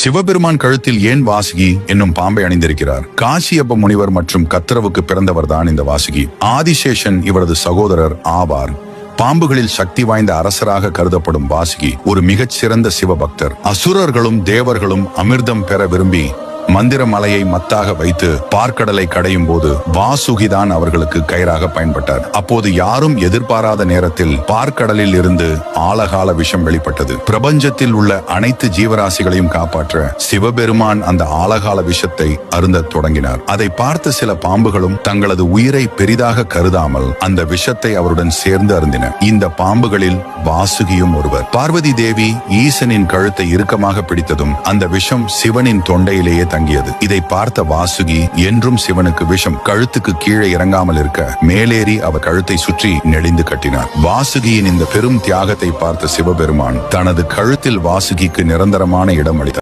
சிவபெருமான் கழுத்தில் ஏன் வாசுகி என்னும் பாம்பை அணிந்திருக்கிறார்? காசியப்ப முனிவர் மற்றும் கத்திரவுக்கு பிறந்தவர் தான் இந்த வாசுகி. ஆதிசேஷன் இவரது சகோதரர் ஆவார். பாம்புகளில் சக்தி வாய்ந்த அரசராக கருதப்படும் வாசுகி ஒரு மிகச் சிறந்த சிவபக்தர். அசுரர்களும் தேவர்களும் அமிர்தம் பெற விரும்பி மந்திர மலையை மத்தாக வைத்து பார்க்கடலை கடையும் போது வாசுகிதான் அவர்களுக்கு கயிறாக பயன்பட்டார். அப்போது யாரும் எதிர்பாராத நேரத்தில் பார்க்கடலில் இருந்து ஆழகால விஷம் வெளிப்பட்டது. பிரபஞ்சத்தில் உள்ள அனைத்து ஜீவராசிகளையும் காப்பாற்ற சிவபெருமான் அந்த ஆழகால விஷத்தை அருந்த தொடங்கினார். அதை பார்த்த சில பாம்புகளும் தங்களது உயிரை பெரிதாக கருதாமல் அந்த விஷத்தை அவருடன் சேர்ந்து அருந்தின. இந்த பாம்புகளில் வாசுகியும் ஒருவர். பார்வதி தேவி ஈசனின் கழுத்தை இறுக்கமாக பிடித்ததும் அந்த விஷம் சிவனின் தொண்டையிலேயே தங்கியது. இதை பார்த்த வாசுகி என்றும் சிவனுக்கு விஷம் கழுத்துக்கு கீழே இறங்காமல் இருக்க மேலேறி அவர் கழுத்தை சுற்றி நெளிந்து கட்டினார். வாசுகியின் இந்த பெரும் தியாகத்தை பார்த்த சிவபெருமான் தனது கழுத்தில் வாசுகிக்கு நிரந்தரமான இடம் அளித்தார்.